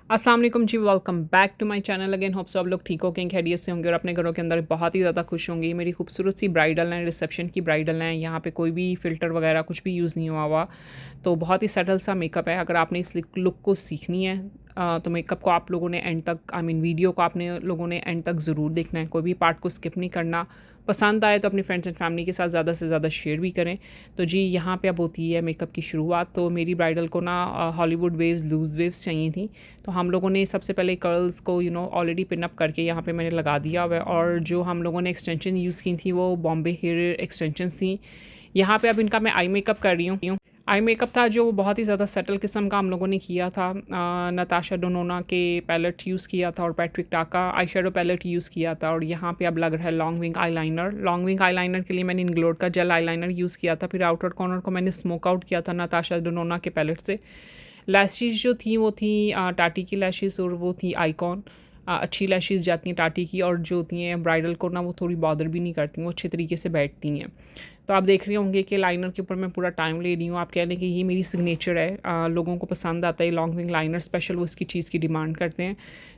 अस्सलाम वालेकुम जी, welcome back to my channel again. Hope सब लोग ठीक होंगे, खैरियत से होंगे और अपने घरों के अंदर बहुत ही ज़्यादा खुश होंगे। ये मेरी खूबसूरत सी ब्राइडल है, रिसेप्शन की ब्राइडल है। यहाँ पे कोई भी फ़िल्टर वगैरह कुछ भी यूज़ नहीं हुआ हुआ, तो बहुत ही सटल सा मेकअप है। अगर आपने इस लुक को सीखनी है तो मेकअप को आप लोगों ने एंड तक वीडियो को आपने लोगों ने एंड तक ज़रूर देखना है, कोई भी पार्ट को स्किप नहीं करना। पसंद आए तो अपनी फ्रेंड्स एंड फैमिली के साथ ज़्यादा से ज़्यादा शेयर भी करें। तो जी यहाँ पे अब होती है मेकअप की शुरुआत। तो मेरी ब्राइडल को ना हॉलीवुड वेव्स, लूज़ वेव्स चाहिए थी। तो हम लोगों ने सबसे पहले कर्ल्स को ऑलरेडी पिन अप करके यहाँ पे मैंने लगा दिया हुआ है, और जो हम लोगों ने एक्सटेंशन यूज़ की थी वो बॉम्बे हेयर एक्सटेंशंस थी। यहाँ पे अब इनका मैं आई मेकअप कर रही हूँ। आई मेकअप था जो बहुत ही ज़्यादा सटल किस्म का हम लोगों ने किया था। नताशा डेनोना के पैलेट यूज़ किया था और पैट्रिक टाका आई शेडो पैलेट यूज़ किया था। और यहाँ पे अब लग रहा है long wing eyeliner. Long wing eyeliner के लिए मैंने इंग्लोड का जेल आईलाइनर यूज़ किया था। फिर आउटर कॉर्नर को मैंने स्मोक आउट किया था नताशा डेनोना के पैलेट से। लैशेज़ जो थी वो थी टाटी की लैशेज़, और वो थी आइकॉन। अच्छी लैशेज़ जाती हैं टाटी की, और जो होती हैं ब्राइडल को ना वो थोड़ी बॉदर भी नहीं करती, वो अच्छे तरीके से बैठती हैं। तो आप देख रहे होंगे कि लाइनर के ऊपर मैं पूरा टाइम ले रही हूँ। आप कह लें कि ये मेरी सिग्नेचर है। लोगों को पसंद आता है लॉन्ग विंग लाइनर, स्पेशल वो इसकी चीज़ की डिमांड करते हैं।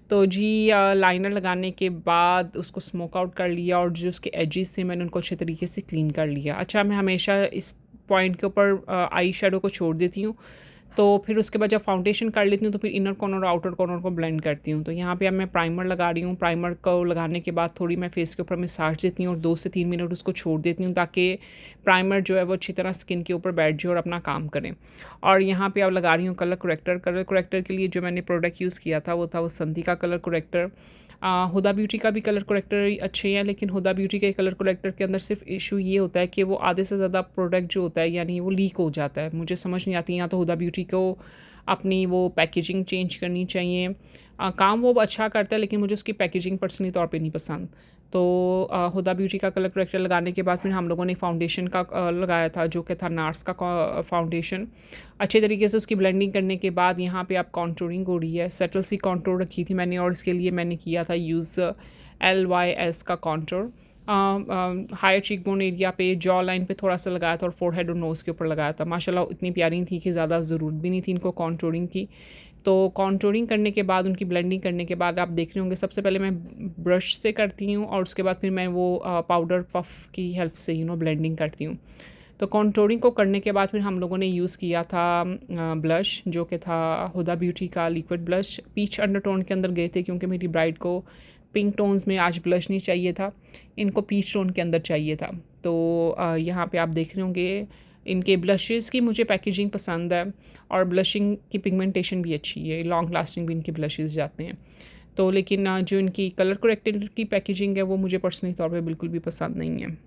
तो जी लाइनर लगाने के बाद उसको स्मोक आउट कर लिया, और जो उसके एजेस थे मैंने उनको अच्छे तरीके से क्लीन कर लिया। अच्छा, मैं हमेशा इस पॉइंट के ऊपर आई शेडो को छोड़ देती हूँ। तो फिर उसके बाद जब फाउंडेशन कर लेती हूँ तो फिर इनर कॉर्नर और आउटर कॉर्नर को ब्लेंड करती हूँ। तो यहाँ पे अब मैं प्राइमर लगा रही हूँ। प्राइमर को लगाने के बाद थोड़ी मैं फेस के ऊपर मसाज देती हूँ और 2 से 3 मिनट उसको छोड़ देती हूँ, ताकि प्राइमर जो है वो अच्छी तरह स्किन के ऊपर बैठ जाए और अपना काम करें। और यहाँ पे अब लगा रही हूँ कलर करेक्टर। कलर करेक्टर के लिए जो मैंने प्रोडक्ट यूज़ किया था वो संथी का कलर करेक्टर। हुदा ब्यूटी का भी कलर करेक्टर अच्छे हैं, लेकिन हुदा ब्यूटी के कलर करेक्टर के अंदर सिर्फ इशू ये होता है कि वो आधे से ज़्यादा प्रोडक्ट जो होता है यानी वो लीक हो जाता है। मुझे समझ नहीं आती, या तो हुदा ब्यूटी को अपनी वो पैकेजिंग चेंज करनी चाहिए। काम वो अच्छा करता है, लेकिन मुझे उसकी पैकेजिंग पर्सनली तौर पे नहीं पसंद। तो हुदा ब्यूटी का कलर करेक्टर लगाने के बाद फिर हम लोगों ने फाउंडेशन का लगाया था, जो कि था नार्स का फाउंडेशन। अच्छे तरीके से उसकी ब्लेंडिंग करने के बाद यहाँ पे आप कॉन्टूरिंग हो रही है। सेटल सी कॉन्टूर रखी थी मैंने, और इसके लिए मैंने किया था यूज़ LYS का contour. Higher cheek bone area पे, जॉ लाइन पे थोड़ा सा लगाया था, और फोरहेड और नोज़ के ऊपर लगाया था। माशाल्लाह इतनी प्यारी थी कि ज़्यादा ज़रूरत भी नहीं थी इनको कॉन्टूरिंग की। तो कॉन्टूरिंग करने के बाद, उनकी ब्लेंडिंग करने के बाद आप देख रहे होंगे सबसे पहले मैं ब्रश से करती हूँ, और उसके बाद फिर मैं वो पाउडर पफ की हेल्प से ब्लेंडिंग करती हूँ। तो कॉन्टूरिंग को करने के बाद फिर हम लोगों ने यूज़ किया था ब्लश, जो कि था हुदा ब्यूटी का लिक्विड ब्लश। पीच अंडरटोन के अंदर गए थे क्योंकि मेरी ब्राइड को पिंक टोन्स में आज ब्लश नहीं चाहिए था, इनको पीच टोन के अंदर चाहिए था। तो यहाँ पे आप देख रहे होंगे इनके ब्लशेस की मुझे पैकेजिंग पसंद है, और ब्लशिंग की पिगमेंटेशन भी अच्छी है, लॉन्ग लास्टिंग भी इनके ब्लशेस जाते हैं। तो लेकिन जो इनकी कलर करेक्टर की पैकेजिंग है वो मुझे पर्सनली तौर पे बिल्कुल भी पसंद नहीं है।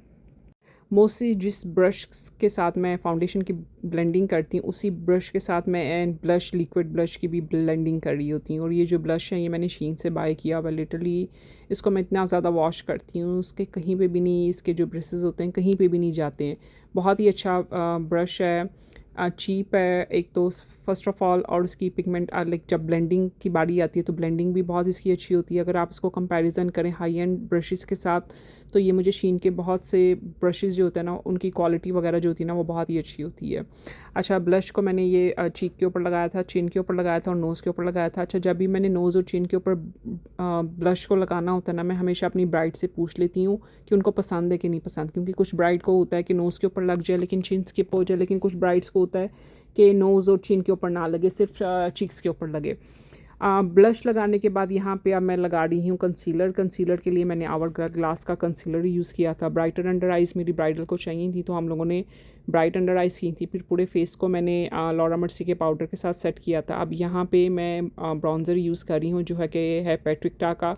मोस्टली जिस ब्रश के साथ मैं फाउंडेशन की ब्लेंडिंग करती हूँ, उसी ब्रश के साथ मैं ब्लश, लिक्विड ब्लश की भी ब्लेंडिंग कर रही होती हूँ। और ये जो ब्लश है ये मैंने शीन से बाय किया हुआ। लिटरली इसको मैं इतना ज़्यादा वॉश करती हूँ, उसके कहीं पे भी नहीं, इसके जो ब्रशेस होते हैं कहीं पे भी नहीं जाते हैं। बहुत ही अच्छा ब्रश है, चीप है एक तो फ़र्स्ट ऑफ़ ऑल, और उसकी पिगमेंट लाइक जब ब्लेंडिंग की बारी आती है तो ब्लेंडिंग भी बहुत इसकी अच्छी होती है। अगर आप इसको कंपैरिजन करें हाई एंड ब्रशेज़ के साथ, तो ये मुझे शीन के बहुत से ब्रशेज़ जो होते हैं ना, उनकी क्वालिटी वगैरह जो होती है ना वो बहुत ही अच्छी होती है। अच्छा, ब्लश को मैंने ये चीक के ऊपर लगाया था, चिन के ऊपर लगाया था, और नोज़ के ऊपर लगाया था। अच्छा, जब भी मैंने नोज़ और चिन के ऊपर ब्लश को लगाना होता है ना, मैं हमेशा अपनी ब्राइड से पूछ लेती हूँ कि उनको पसंद है कि नहीं पसंद। क्योंकि कुछ ब्राइड को होता है कि नोज़ के ऊपर लग जाए लेकिन चिन स्किप हो जाए, लेकिन कुछ ब्राइड्स को होता है कि नोज़ और चिन के ऊपर ना लगे, सिर्फ चीक्स के ऊपर लगे। ब्लश लगाने के बाद यहाँ पे अब मैं लगा रही हूँ कंसीलर। कंसीलर के लिए मैंने आवर ग्लास का कंसीलर यूज़ किया था। ब्राइटर अंडर आइज़ मेरी ब्राइडल को चाहिए थी, तो हम लोगों ने ब्राइट अंडर आइज़ की थी। फिर पूरे फेस को मैंने लॉरा मर्सी के पाउडर के साथ सेट किया था। अब यहाँ पे मैं ब्राउज़र यूज़ कर रही हूँ, जो है कि है पैट्रिक टाक का।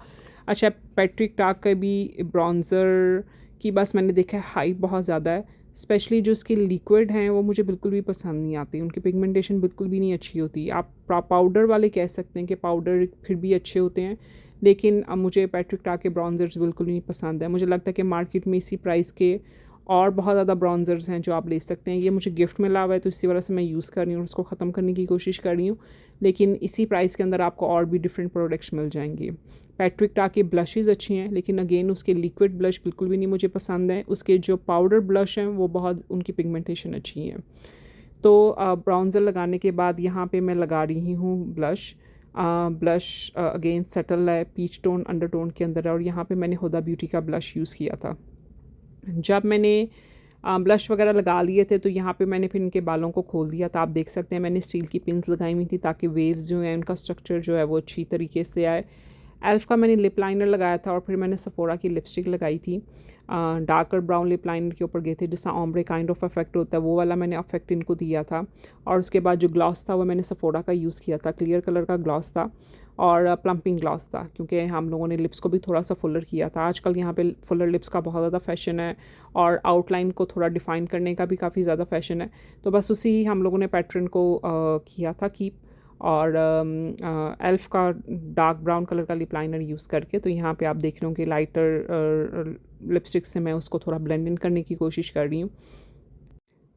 अच्छा, पैट्रिक टाक का भी ब्राउज़र की बस मैंने देखा है हाइप बहुत ज़्यादा है, स्पेशली जो इसके लिक्विड हैं वो मुझे बिल्कुल भी पसंद नहीं आती, उनकी पिगमेंटेशन बिल्कुल भी नहीं अच्छी होती। आप पाउडर वाले कह सकते हैं कि पाउडर फिर भी अच्छे होते हैं, लेकिन अब मुझे पैट्रिक टाक के ब्राउज़र्स बिल्कुल नहीं पसंद है। मुझे लगता है कि मार्केट में इसी प्राइस के और बहुत ज़्यादा ब्राउज़र्स हैं जो आप ले सकते हैं। ये मुझे गिफ्ट में मिला हुआ है, तो इसी वजह से मैं यूज़ कर रही हूँ और उसको ख़त्म करने की कोशिश कर रही हूँ। लेकिन इसी प्राइस के अंदर आपको और भी डिफरेंट प्रोडक्ट्स मिल जाएंगे। पैट्रिक टाक के ब्लशेज़ अच्छे हैं, लेकिन अगेन उसके लिक्विड ब्लश बिल्कुल भी नहीं मुझे पसंद है। उसके जो पाउडर ब्लश हैं वो बहुत, उनकी पिगमेंटेशन अच्छी है। तो ब्राउज़र लगाने के बाद यहाँ पे मैं लगा रही हूँ ब्लश। ब्लश अगेन सटल है, पीच टोन अंडरटोन के अंदर है, और यहाँ पे मैंने हुदा ब्यूटी का ब्लश यूज़ किया था। जब मैंने ब्लश वगैरह लगा लिए थे तो यहाँ पे मैंने फिर इनके बालों को खोल दिया था। आप देख सकते हैं मैंने स्टील की पिन्स लगाई हुई थी ताकि वेव्स जो हैं उनका स्ट्रक्चर जो है वो अच्छी तरीके से आए। एल्फ का मैंने लिप लाइनर लगाया था और फिर मैंने सफोरा की लिपस्टिक लगाई थी। डार्कर ब्राउन लिप लाइनर के ऊपर गए थे, जिसका ओम्ब्रे काइंड ऑफ इफेक्ट होता है, वो वाला मैंने इफेक्ट इनको दिया था। और उसके बाद जो ग्लॉस था वो मैंने सफोरा का यूज़ किया था, क्लियर कलर का ग्लॉस था और प्लम्पिंग ग्लॉस था, क्योंकि हम लोगों ने लिप्स को भी थोड़ा सा फुलर किया था। आजकल यहाँ पे फुलर लिप्स का बहुत ज़्यादा फैशन है और आउटलाइन को थोड़ा डिफ़ाइन करने का भी काफ़ी ज़्यादा फैशन है। तो बस उसी हम लोगों ने पैटर्न को किया था कीप, और एल्फ का डार्क ब्राउन कलर का लिप लाइनर यूज़ करके। तो यहाँ पे आप देख रहे हो कि लाइटर लिपस्टिक से मैं उसको थोड़ा ब्लेंड इन करने की कोशिश कर रही हूँ।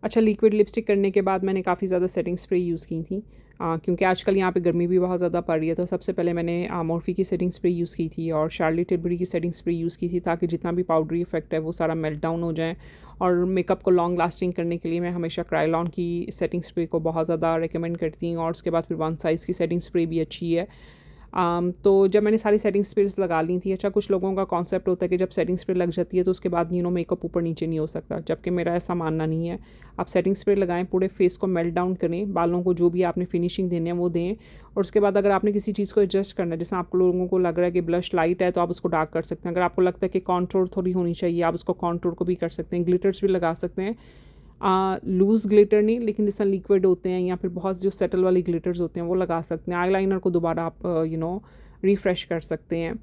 अच्छा, लिक्विड लिपस्टिक करने के बाद मैंने काफ़ी ज़्यादा सेटिंग स्प्रे यूज़ की थी, क्योंकि आजकल यहाँ पे गर्मी भी बहुत ज़्यादा पड़ रही है। तो सबसे पहले मैंने मोर्फी की सेटिंग स्प्रे यूज़ की थी और शार्ली टिलबरी की सेटिंग स्प्रे यूज़ की थी, ताकि जितना भी पाउडरी इफेक्ट है वो सारा मेल्ट डाउन हो जाए। और मेकअप को लॉन्ग लास्टिंग करने के लिए मैं हमेशा क्रायलॉन की सेटिंग स्प्रे को बहुत ज़्यादा रिकमेंड करती हूँ। और उसके बाद फिर वन साइज़ की सेटिंग स्प्रे भी अच्छी है। तो जब मैंने सारी सेटिंग स्प्रेस लगा ली थी, अच्छा कुछ लोगों का कॉन्सेप्ट होता है कि जब सेटिंग स्प्रे लग जाती है तो उसके बाद मेकअप ऊपर नीचे नहीं हो सकता, जबकि मेरा ऐसा मानना नहीं है। आप सेटिंग स्प्रे लगाएं, पूरे फेस को मेल्ट डाउन करें, बालों को जो भी आपने फिनिशिंग देनी है वो दें। और उसके बाद अगर आपने किसी चीज़ को एडजस्ट करना है, जैसे आप लोगों को लग रहा है कि ब्लश लाइट है तो आप उसको डार्क कर सकते हैं। अगर आपको लगता है कि कॉन्टोर थोड़ी होनी चाहिए, आप उसको कॉन्टोर को भी कर सकते हैं। ग्लिटर्स भी लगा सकते हैं, लूज़ ग्लिटर नहीं, लेकिन जैसा लिक्विड होते हैं या फिर बहुत जो सेटल वाली ग्लिटर्स होते हैं वो लगा सकते हैं। आईलाइनर को दोबारा आप रिफ़्रेश कर सकते हैं।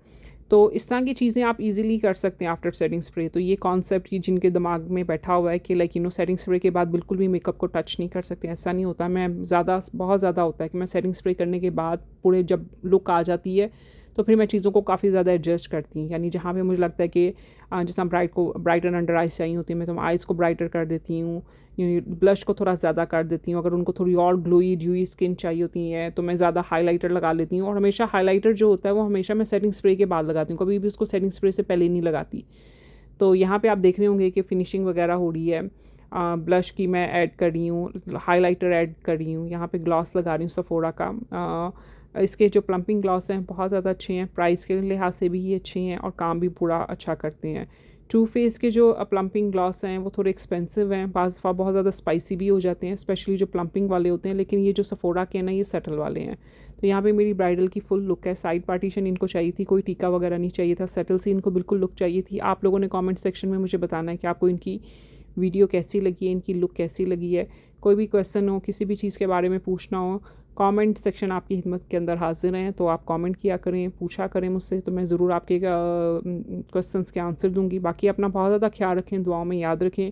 तो इस तरह की चीज़ें आप इजीली कर सकते हैं आफ्टर सेटिंग स्प्रे। तो ये कॉन्सेप्ट ही जिनके दिमाग में बैठा हुआ है कि सेटिंग स्प्रे के बाद बिल्कुल भी मेकअप को टच नहीं कर सकते, ऐसा नहीं होता। मैं बहुत ज़्यादा होता है कि मैं सेटिंग स्प्रे करने के बाद पूरे जब लुक आ जाती है तो फिर मैं चीज़ों को काफ़ी ज़्यादा एडजस्ट करती हूँ। यानी जहाँ पे मुझे लगता है कि जैसा ब्राइटर अंडर आइज़ चाहिए होती है, मैं तो आइज़ को ब्राइटर कर देती हूँ, ब्लश को थोड़ा ज़्यादा कर देती हूँ। अगर उनको थोड़ी और ग्लोई ड्यूई स्किन चाहिए होती है तो मैं ज़्यादा हाइलाइटर लगा लेती हूँ। और हमेशा हाइलाइटर जो होता है वो हमेशा मैं सेटिंग स्प्रे के बाद लगाती हूँ, कभी भी उसको सेटिंग स्प्रे से पहले नहीं लगाती। तो यहाँ पे आप देख रहे होंगे कि फिनिशिंग वगैरह हो रही है। ब्लश की मैं ऐड कर रही हूँ, हाइलाइटर ऐड कर रही हूँ, यहाँ पे ग्लॉस लगा रही हूँ सफोरा का। इसके जो प्लम्पिंग ग्लॉस हैं बहुत ज़्यादा अच्छे हैं, प्राइस के लिहाज से भी ये अच्छे हैं और काम भी पूरा अच्छा करते हैं। टू फेस के जो प्लम्पिंग ग्लॉस हैं वो थोड़े एक्सपेंसिव हैं, बाज़ दफ़ा बहुत ज़्यादा स्पाइसी भी हो जाते हैं, स्पेशली जो प्लम्पिंग वाले होते हैं। लेकिन ये जो सफोरा के हैं ना, ये सेटल वाले हैं। तो यहाँ पे मेरी ब्राइडल की फुल लुक है। साइड पार्टीशन इनको चाहिए थी, कोई टीका वगैरह नहीं चाहिए था, सेटल सी इनको बिल्कुल लुक चाहिए थी। आप लोगों ने कमेंट सेक्शन में मुझे बताना है कि आपको इनकी वीडियो कैसी लगी है, इनकी लुक कैसी लगी है। कोई भी क्वेश्चन हो, किसी भी चीज़ के बारे में पूछना हो, कमेंट सेक्शन आपकी खिदमत के अंदर हाजिर हैं। तो आप कमेंट किया करें, पूछा करें मुझसे, तो मैं ज़रूर आपके क्वेश्चंस के आंसर दूंगी। बाकी अपना बहुत ज़्यादा ख्याल रखें, दुआओं में याद रखें।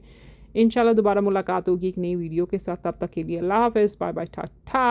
इंशाल्लाह दोबारा मुलाकात होगी एक नई वीडियो के साथ। तब तक के लिए अल्लाह हाफ़िज़, बाय बाय, टाटा।